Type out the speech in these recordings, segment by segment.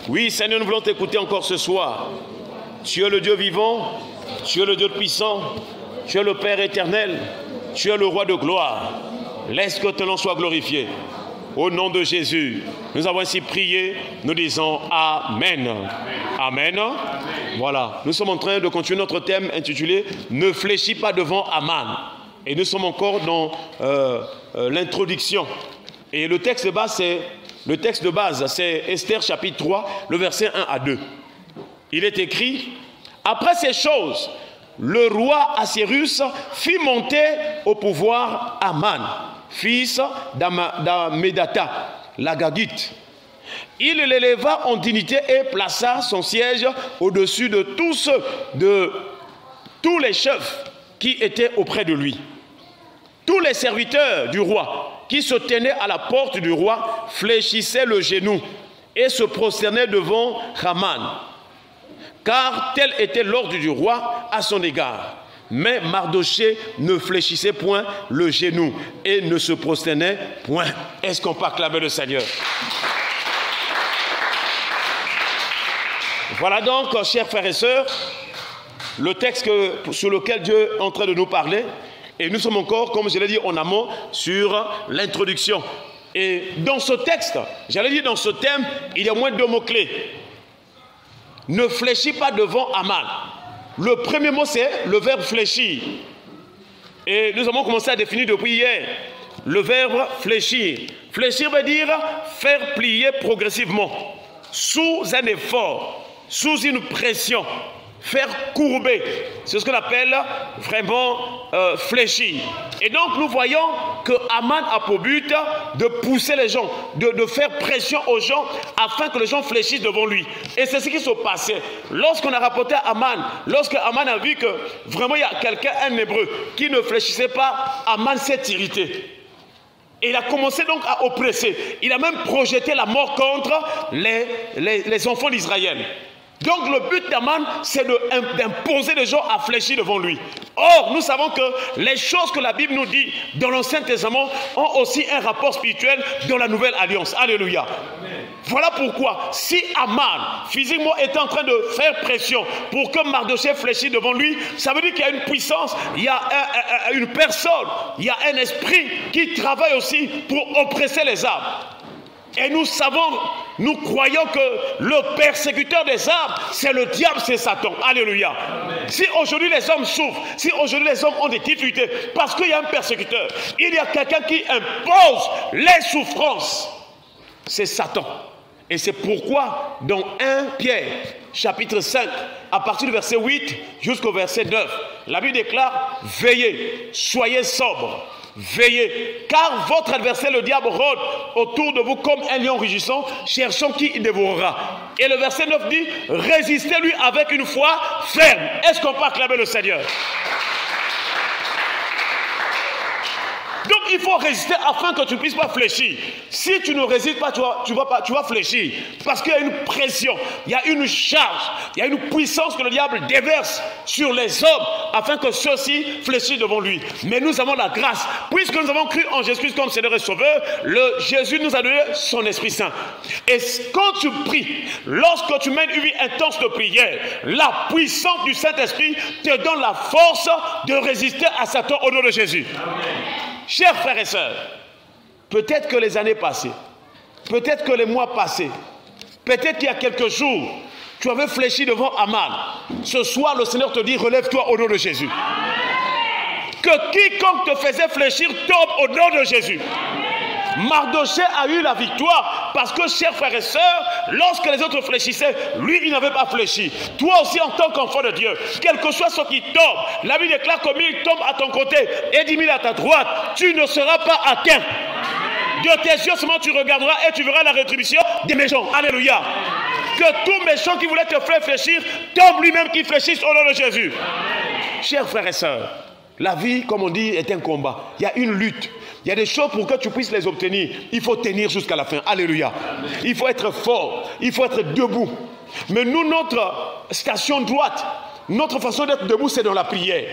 Oui, Seigneur, nous voulons t'écouter encore ce soir. Tu es le Dieu vivant, tu es le Dieu puissant, tu es le Père éternel, tu es le Roi de gloire. Laisse que ton nom soit glorifié. Au nom de Jésus, nous avons ainsi prié, nous disons Amen. Amen. Amen. Voilà, nous sommes en train de continuer notre thème intitulé « Ne fléchis pas devant Aman ». Et nous sommes encore dans l'introduction. Et le texte de base, c'est Esther chapitre 3, le verset 1 à 2. Il est écrit « Après ces choses, le roi Assyrus fit monter au pouvoir Aman, fils d'Amedata, l'Agagite. Il l'éleva en dignité et plaça son siège au-dessus de tous les chefs qui étaient auprès de lui. Tous les serviteurs du roi qui se tenaient à la porte du roi fléchissaient le genou et se prosternaient devant Haman, car tel était l'ordre du roi à son égard. Mais Mardochée ne fléchissait point le genou et ne se prosternait point. Est-ce qu'on peut acclamer le Seigneur? Voilà donc, chers frères et sœurs, le texte sur lequel Dieu est en train de nous parler. Et nous sommes encore, comme je l'ai dit en amont, sur l'introduction. Et dans ce texte, j'allais dire dans ce thème, il y a moins de mots-clés. Ne fléchis pas devant Aman. Le premier mot, c'est le verbe fléchir. Et nous avons commencé à définir depuis hier le verbe fléchir. Fléchir veut dire faire plier progressivement, sous un effort, sous une pression, faire courber. C'est ce qu'on appelle vraiment fléchir. Et donc nous voyons que Aman a pour but de pousser les gens, de faire pression aux gens afin que les gens fléchissent devant lui. Et c'est ce qui se passait. Lorsqu'on a rapporté à Aman, lorsque Aman a vu que vraiment il y a quelqu'un, un hébreu, qui ne fléchissait pas, Aman s'est irrité. Et il a commencé donc à oppresser. Il a même projeté la mort contre les enfants d'Israël. Donc le but d'Aman, c'est d'imposer les gens à fléchir devant lui. Or, nous savons que les choses que la Bible nous dit dans l'Ancien Testament ont aussi un rapport spirituel dans la Nouvelle Alliance. Alléluia. Amen. Voilà pourquoi, si Aman, physiquement, est en train de faire pression pour que Mardochée fléchisse devant lui, ça veut dire qu'il y a une puissance, il y a une personne, il y a un esprit qui travaille aussi pour oppresser les âmes. Et nous savons, nous croyons que le persécuteur des âmes, c'est le diable, c'est Satan. Alléluia. Amen. Si aujourd'hui les hommes souffrent, si aujourd'hui les hommes ont des difficultés, parce qu'il y a un persécuteur, il y a quelqu'un qui impose les souffrances, c'est Satan. Et c'est pourquoi dans 1 Pierre, chapitre 5, à partir du verset 8 jusqu'au verset 9, la Bible déclare, veillez, soyez sobres. Veillez, car votre adversaire le diable rôde autour de vous comme un lion rugissant, cherchant qui il dévorera. Et le verset 9 dit, résistez-lui avec une foi ferme. Est-ce qu'on peut acclamer le Seigneur? Donc il faut résister afin que tu ne puisses pas fléchir. Si tu ne résistes pas, tu vas fléchir. Parce qu'il y a une pression, il y a une charge, il y a une puissance que le diable déverse sur les hommes afin que ceux-ci fléchissent devant lui. Mais nous avons la grâce. Puisque nous avons cru en Jésus comme Seigneur et Sauveur, Jésus nous a donné son Esprit Saint. Et quand tu pries, lorsque tu mènes une vie intense de prière, la puissance du Saint-Esprit te donne la force de résister à Satan au nom de Jésus. Amen. Chers frères et sœurs, peut-être que les années passées, peut-être que les mois passés, peut-être qu'il y a quelques jours, tu avais fléchi devant Aman. Ce soir, le Seigneur te dit, relève-toi au nom de Jésus. Amen. Que quiconque te faisait fléchir tombe au nom de Jésus. Amen. Mardochée a eu la victoire parce que, chers frères et sœurs, lorsque les autres fléchissaient, lui, il n'avait pas fléchi. Toi aussi, en tant qu'enfant de Dieu, quel que soit ce qui tombe, la Bible déclare que 1000 tombent à ton côté et 10 000 à ta droite, tu ne seras pas atteint. De tes yeux seulement tu regarderas et tu verras la rétribution des méchants. Alléluia. Que tout méchant qui voulait te faire fléchir tombe lui-même qui fléchisse au nom de Jésus. Amen. Chers frères et sœurs, la vie, comme on dit, est un combat. Il y a une lutte. Il y a des choses pour que tu puisses les obtenir. Il faut tenir jusqu'à la fin. Alléluia. Il faut être fort. Il faut être debout. Mais nous, notre station droite, notre façon d'être debout, c'est dans la prière.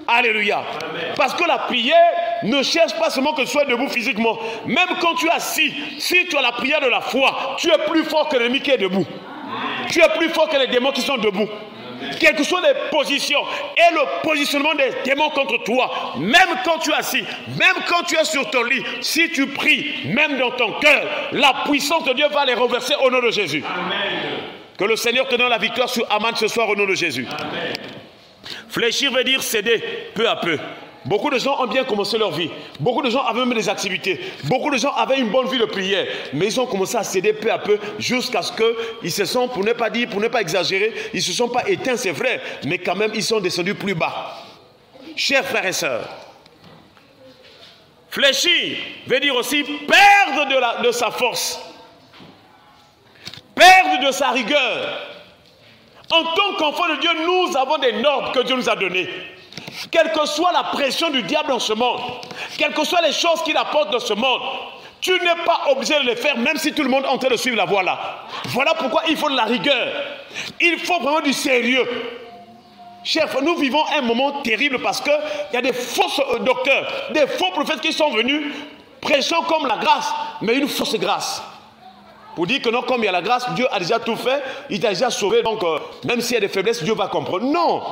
Alléluia. Amen. Parce que la prière ne cherche pas seulement que tu sois debout physiquement. Même quand tu es assis, si tu as la prière de la foi, tu es plus fort que l'ennemi qui est debout. Amen. Tu es plus fort que les démons qui sont debout. Quelles que soient les positions et le positionnement des démons contre toi, même quand tu es assis, même quand tu es sur ton lit, si tu pries, même dans ton cœur, la puissance de Dieu va les renverser au nom de Jésus. Amen. Que le Seigneur te donne la victoire sur Aman ce soir au nom de Jésus. Amen. Fléchir veut dire céder peu à peu. Beaucoup de gens ont bien commencé leur vie. Beaucoup de gens avaient même des activités. Beaucoup de gens avaient une bonne vie de prière. Mais ils ont commencé à céder peu à peu jusqu'à ce qu'ils se sont, pour ne pas dire, pour ne pas exagérer, ils ne se sont pas éteints, c'est vrai. Mais quand même, ils sont descendus plus bas. Chers frères et sœurs, fléchir veut dire aussi perdre de sa force. Perdre de sa rigueur. En tant qu'enfants de Dieu, nous avons des normes que Dieu nous a données. Quelle que soit la pression du diable dans ce monde, quelles que soient les choses qu'il apporte dans ce monde, tu n'es pas obligé de les faire, même si tout le monde est en train de suivre la voie là. Voilà pourquoi il faut de la rigueur. Il faut vraiment du sérieux. Chers frères, nous vivons un moment terrible parce qu'il y a des faux docteurs, des faux prophètes qui sont venus prêchant comme la grâce, mais une fausse grâce. Pour dire que non, comme il y a la grâce, Dieu a déjà tout fait, il t'a déjà sauvé, donc même s'il y a des faiblesses, Dieu va comprendre. Non!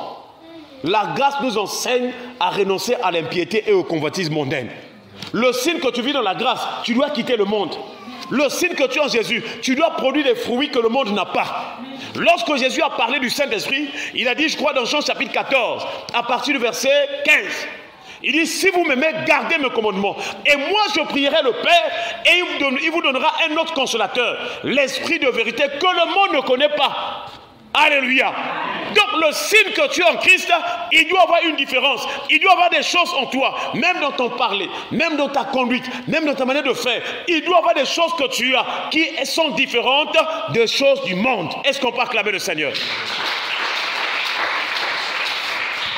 La grâce nous enseigne à renoncer à l'impiété et au convoitisme mondain. Le signe que tu vis dans la grâce, tu dois quitter le monde. Le signe que tu es en Jésus, tu dois produire des fruits que le monde n'a pas. Lorsque Jésus a parlé du Saint-Esprit, il a dit, je crois dans Jean chapitre 14, à partir du verset 15, il dit, si vous m'aimez, gardez mes commandements. Et moi, je prierai le Père et il vous donnera un autre consolateur, l'Esprit de vérité que le monde ne connaît pas. Alléluia. Donc le signe que tu es en Christ, il doit avoir une différence. Il doit avoir des choses en toi, même dans ton parler, même dans ta conduite, même dans ta manière de faire. Il doit avoir des choses que tu as qui sont différentes des choses du monde. Est-ce qu'on peut acclamer le Seigneur?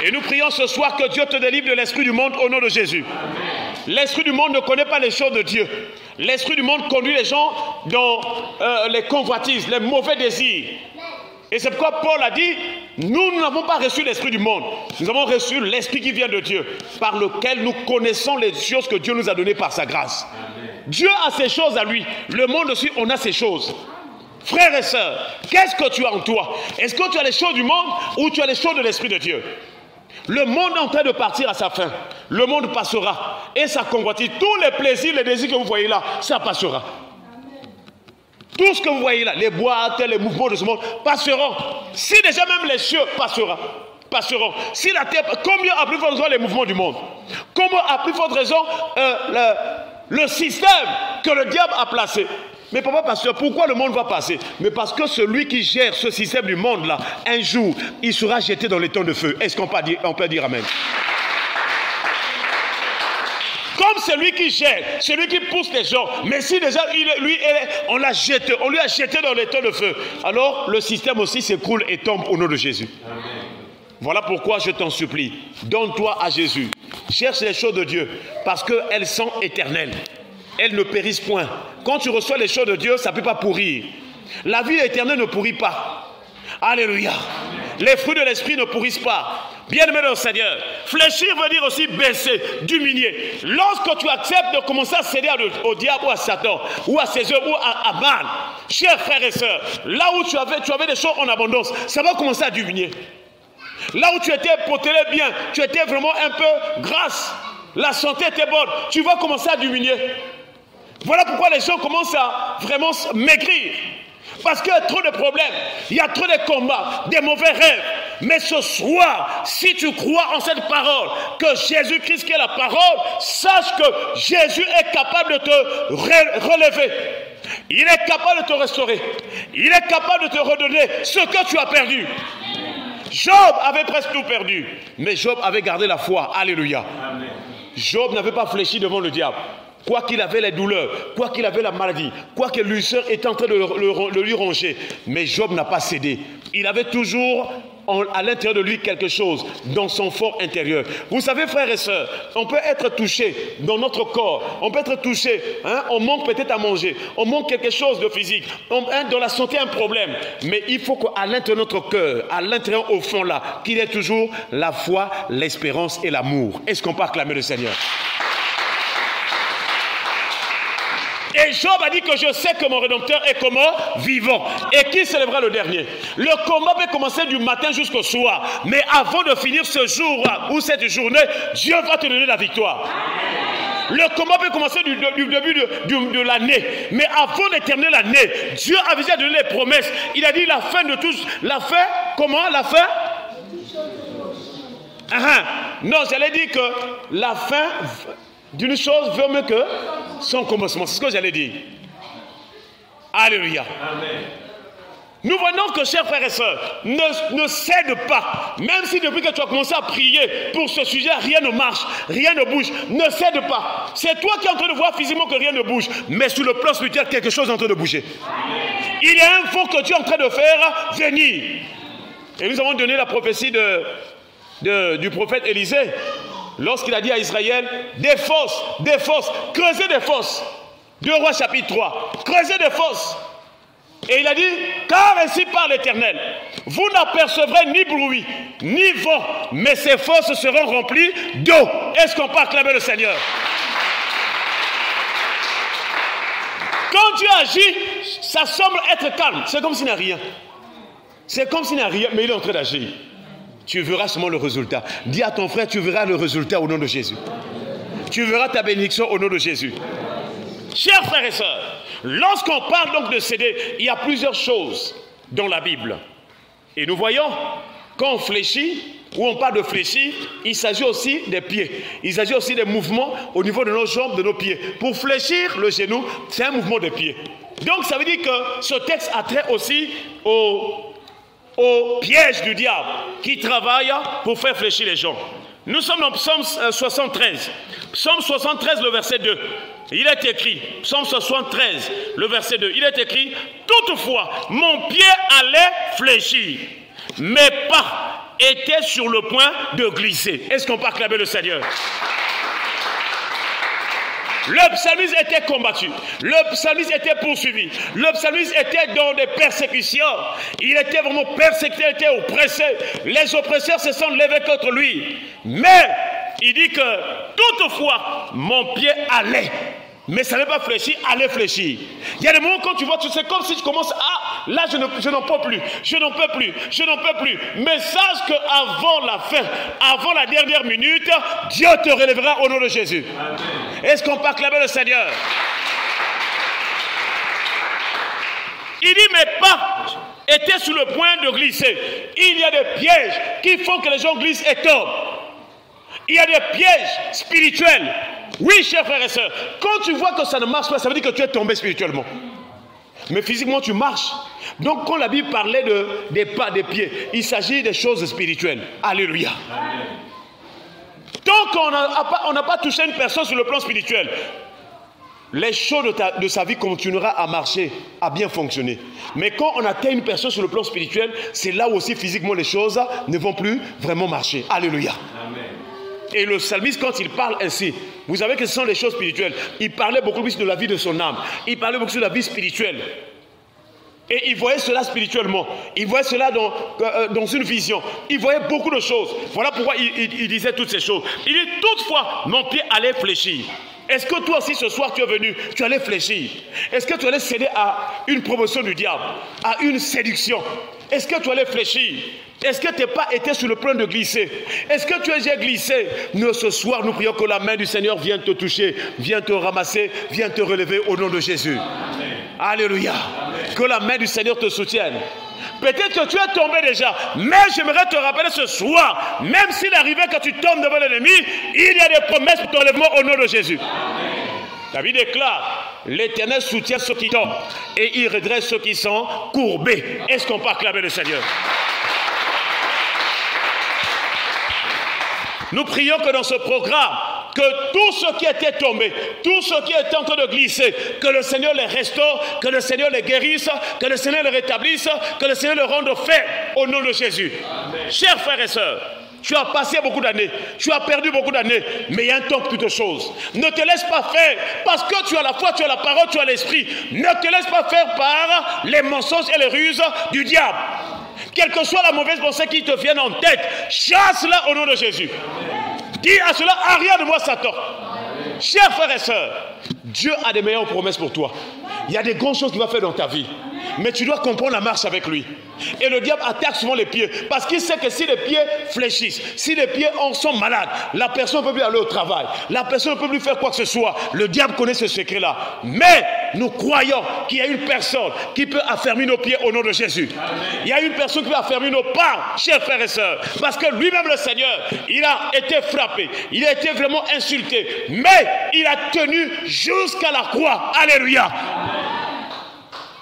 Et nous prions ce soir que Dieu te délivre de l'esprit du monde au nom de Jésus. L'esprit du monde ne connaît pas les choses de Dieu. L'esprit du monde conduit les gens dans les convoitises, les mauvais désirs. Et c'est pourquoi Paul a dit, nous n'avons pas reçu l'esprit du monde. Nous avons reçu l'esprit qui vient de Dieu, par lequel nous connaissons les choses que Dieu nous a données par sa grâce. Amen. Dieu a ses choses à lui. Le monde aussi, on a ses choses. Frères et sœurs, qu'est-ce que tu as en toi? Est-ce que tu as les choses du monde ou tu as les choses de l'esprit de Dieu? Le monde est en train de partir à sa fin. Le monde passera. Et ça convoitise. Tous les plaisirs, les désirs que vous voyez là, ça passera. Tout ce que vous voyez là, les boîtes, les mouvements de ce monde, passeront. Si déjà même les cieux passeront. Si la terre, combien a plus forte raison les mouvements du monde? Comment a plus forte raison le système que le diable a placé? Mais papa pasteur, pourquoi le monde va passer? Mais parce que celui qui gère ce système du monde là, un jour, il sera jeté dans les temps de feu. Est-ce qu'on peut dire amen? Comme celui qui gère, celui qui pousse les gens. Mais si déjà on lui a jeté dans les temps de feu, alors le système aussi s'écroule et tombe au nom de Jésus. Amen. Voilà pourquoi je t'en supplie, donne-toi à Jésus. Cherche les choses de Dieu, parce qu'elles sont éternelles. Elles ne périssent point. Quand tu reçois les choses de Dieu, ça ne peut pas pourrir. La vie éternelle ne pourrit pas. Alléluia. Amen. Les fruits de l'esprit ne pourrissent pas. Bien-aimé dans le Seigneur, fléchir veut dire aussi baisser, diminuer. Lorsque tu acceptes de commencer à céder au diable ou à Satan, ou à ses œuvres, ou à mal, chers frères et sœurs, là où tu avais des choses en abondance, ça va commencer à diminuer. Là où tu étais protégé bien, tu étais vraiment un peu grasse, la santé était bonne, tu vas commencer à diminuer. Voilà pourquoi les gens commencent à vraiment maigrir. Parce qu'il y a trop de problèmes, il y a trop de combats, des mauvais rêves. Mais ce soir, si tu crois en cette parole, que Jésus-Christ qui est la parole, sache que Jésus est capable de te relever. Il est capable de te restaurer. Il est capable de te redonner ce que tu as perdu. Job avait presque tout perdu, mais Job avait gardé la foi. Alléluia. Amen. Job n'avait pas fléchi devant le diable. Quoi qu'il avait les douleurs, quoi qu'il avait la maladie, quoi que l'ulcère était en train de lui ronger, mais Job n'a pas cédé. Il avait toujours à l'intérieur de lui quelque chose, dans son fort intérieur. Vous savez, frères et sœurs, on peut être touché dans notre corps, on peut être touché, on manque peut-être à manger, on manque quelque chose de physique, dans la santé un problème, mais il faut qu'à l'intérieur de notre cœur, à l'intérieur au fond là, qu'il y ait toujours la foi, l'espérance et l'amour. Est-ce qu'on peut acclamer le Seigneur? Et Job a dit que je sais que mon Rédempteur est comment? Vivant. Et qui s'élèvera le dernier? Le combat peut commencer du matin jusqu'au soir. Mais avant de finir ce jour ou cette journée, Dieu va te donner la victoire. Le combat peut commencer du début de l'année. Mais avant de terminer l'année, Dieu a déjà donné les promesses. Il a dit la fin de tous. La fin, comment? La fin? Non, j'allais dire que la fin d'une chose veut mieux que son commencement. C'est ce que j'allais dire. Alléluia. Amen. Nous voyons que, chers frères et sœurs, ne cède pas. Même si depuis que tu as commencé à prier pour ce sujet, rien ne marche, rien ne bouge. Ne cède pas. C'est toi qui es en train de voir physiquement que rien ne bouge. Mais sur le plan spirituel, quelque chose est en train de bouger. Amen. Il y a un fond que Dieu est en train de faire venir. Et nous avons donné la prophétie du prophète Élisée. Lorsqu'il a dit à Israël, des fosses, creusez des fosses. 2 Rois chapitre 3, creusez des fosses. Et il a dit, car ainsi parle l'Éternel, vous n'apercevrez ni bruit, ni vent, mais ces fosses seront remplies d'eau. Est-ce qu'on peut acclamer le Seigneur? Quand Dieu agit, ça semble être calme. C'est comme s'il n'y a rien. C'est comme s'il n'y a rien, mais il est en train d'agir. Tu verras seulement le résultat. Dis à ton frère, tu verras le résultat au nom de Jésus. Tu verras ta bénédiction au nom de Jésus. Chers frères et sœurs, lorsqu'on parle donc de céder, il y a plusieurs choses dans la Bible. Et nous voyons, quand on fléchit, ou on parle de fléchir, il s'agit aussi des pieds. Il s'agit aussi des mouvements au niveau de nos jambes, de nos pieds. Pour fléchir le genou, c'est un mouvement des pieds. Donc ça veut dire que ce texte a trait aussi au piège du diable qui travaille pour faire fléchir les gens. Nous sommes dans Psaume 73. Psaume 73, le verset 2. Il est écrit, Psaume 73, le verset 2, il est écrit, toutefois, mon pied allait fléchir, mes pas étaient sur le point de glisser. Est-ce qu'on peut acclamer le Seigneur? Le psalmiste était combattu, le psalmiste était poursuivi, le psalmiste était dans des persécutions, il était vraiment persécuté, il était oppressé, les oppresseurs se sont levés contre lui, mais il dit que toutefois mon pied allait, mais ça n'est pas fléchir, allait fléchir. Il y a des moments quand tu vois, c'est comme si tu commences, là je n'en peux plus, je n'en peux plus, je n'en peux plus, mais sache qu'avant la fin, avant la dernière minute, Dieu te relèvera au nom de Jésus. Amen. Est-ce qu'on peut acclamer le Seigneur? Il dit, mes pas étaient sur le point de glisser. Il y a des pièges qui font que les gens glissent et tombent. Il y a des pièges spirituels. Oui, chers frères et sœurs, quand tu vois que ça ne marche pas, ça veut dire que tu es tombé spirituellement. Mais physiquement, tu marches. Donc, quand la Bible parlait des pas, des pieds, il s'agit des choses spirituelles. Alléluia. Amen. Tant qu'on n'a pas touché une personne sur le plan spirituel, les choses de sa vie continueront à marcher, à bien fonctionner. Mais quand on atteint une personne sur le plan spirituel, c'est là où aussi physiquement les choses ne vont plus vraiment marcher. Alléluia. Amen. Et le psalmiste, quand il parle ainsi, vous savez que ce sont les choses spirituelles. Il parlait beaucoup plus de la vie de son âme. Il parlait beaucoup de la vie spirituelle. Et il voyait cela spirituellement. Il voyait cela dans une vision. Il voyait beaucoup de choses. Voilà pourquoi il disait toutes ces choses. Il dit, toutefois, mon pied allait fléchir. Est-ce que toi aussi ce soir tu es venu, tu allais fléchir? Est-ce que tu allais céder à une promotion du diable, à une séduction? Est-ce que tu allais fléchir? Est-ce que tes pas étaient sur le point de glisser? Est-ce que tu as déjà glissé? Nous, ce soir, nous prions que la main du Seigneur vienne te toucher, vienne te ramasser, vienne te relever au nom de Jésus. Amen. Alléluia. Amen. Que la main du Seigneur te soutienne. Peut-être que tu es tombé déjà, mais j'aimerais te rappeler ce soir, même s'il arrivait que tu tombes devant l'ennemi, il y a des promesses pour ton enlèvement au nom de Jésus. Amen. La Bible déclare, l'Éternel soutient ceux qui tombent et il redresse ceux qui sont courbés. Est-ce qu'on peut acclamer le Seigneur? Nous prions que dans ce programme, que tous ceux qui étaient tombés, tous ceux qui étaient en train de glisser, que le Seigneur les restaure, que le Seigneur les guérisse, que le Seigneur les rétablisse, que le Seigneur les rende fermes au nom de Jésus. Amen. Chers frères et sœurs, tu as passé beaucoup d'années, tu as perdu beaucoup d'années, mais il y a un temps pour toutes choses. Ne te laisse pas faire, parce que tu as la foi, tu as la parole, tu as l'esprit. Ne te laisse pas faire par les mensonges et les ruses du diable. Quelle que soit la mauvaise pensée qui te vienne en tête, chasse-la au nom de Jésus. Dis à cela, arrière de moi Satan. Chers frères et sœurs, Dieu a des meilleures promesses pour toi. Il y a des grandes choses qu'il va faire dans ta vie. Mais tu dois comprendre la marche avec lui. Et le diable attaque souvent les pieds. Parce qu'il sait que si les pieds fléchissent, si les pieds sont malades, la personne ne peut plus aller au travail. La personne ne peut plus faire quoi que ce soit. Le diable connaît ce secret-là. Mais nous croyons qu'il y a une personne qui peut affermir nos pieds au nom de Jésus. Amen. Il y a une personne qui peut affermir nos pas, chers frères et sœurs. Parce que lui-même, le Seigneur, il a été frappé. Il a été vraiment insulté. Mais il a tenu jusqu'à la croix. Alléluia. Amen.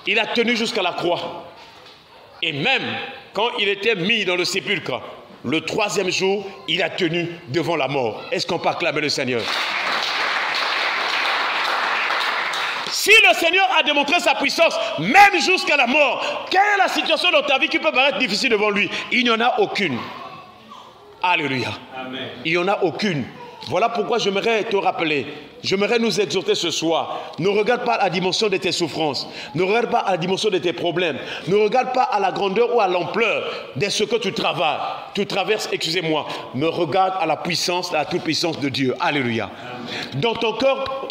Il a tenu jusqu'à la croix. Et même quand il était mis dans le sépulcre, le 3e jour, il a tenu devant la mort. Est-ce qu'on peut acclamer le Seigneur? Si le Seigneur a démontré sa puissance, même jusqu'à la mort, quelle est la situation dans ta vie qui peut paraître difficile devant lui? Il n'y en a aucune. Alléluia. Amen. Il n'y en a aucune. Voilà pourquoi j'aimerais te rappeler, j'aimerais nous exhorter ce soir. Ne regarde pas la dimension de tes souffrances, ne regarde pas à la dimension de tes problèmes, ne regarde pas à la grandeur ou à l'ampleur de ce que tu traverses, excusez-moi, mais regarde à la puissance, à la toute-puissance de Dieu. Alléluia. Dans ton cœur,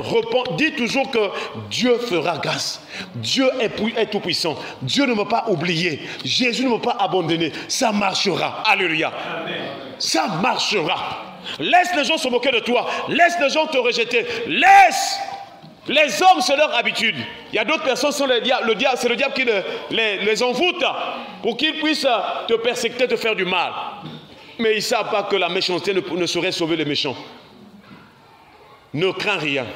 dis toujours que Dieu fera grâce. Dieu est tout-puissant. Dieu ne m'a pas oublié. Jésus ne m'a pas abandonné. Ça marchera. Alléluia. Amen. Ça marchera. Laisse les gens se moquer de toi. Laisse les gens te rejeter. Laisse. Les hommes, c'est leur habitude. Il y a d'autres personnes, c'est le diable qui les envoûte pour qu'ils puissent te persécuter, te faire du mal. Mais ils ne savent pas que la méchanceté ne saurait sauver les méchants. Ne crains rien.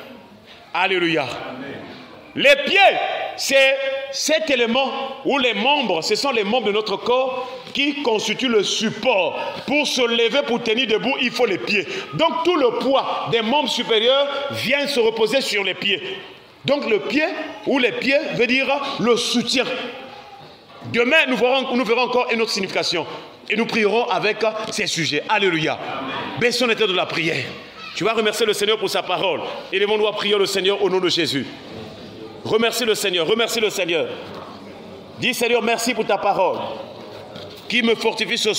Alléluia. Amen. Les pieds, c'est cet élément où les membres, ce sont les membres de notre corps qui constituent le support. Pour se lever, pour tenir debout, il faut les pieds. Donc tout le poids des membres supérieurs vient se reposer sur les pieds. Donc le pied ou les pieds veut dire le soutien. Demain, nous verrons encore une autre signification. Et nous prierons avec ces sujets. Alléluia. Baissons les têtes de la prière. Tu vas remercier le Seigneur pour sa parole. Et levons-nous à prier le Seigneur au nom de Jésus. Remercie le Seigneur, remercie le Seigneur. Dis Seigneur, merci pour ta parole qui me fortifie ce soir.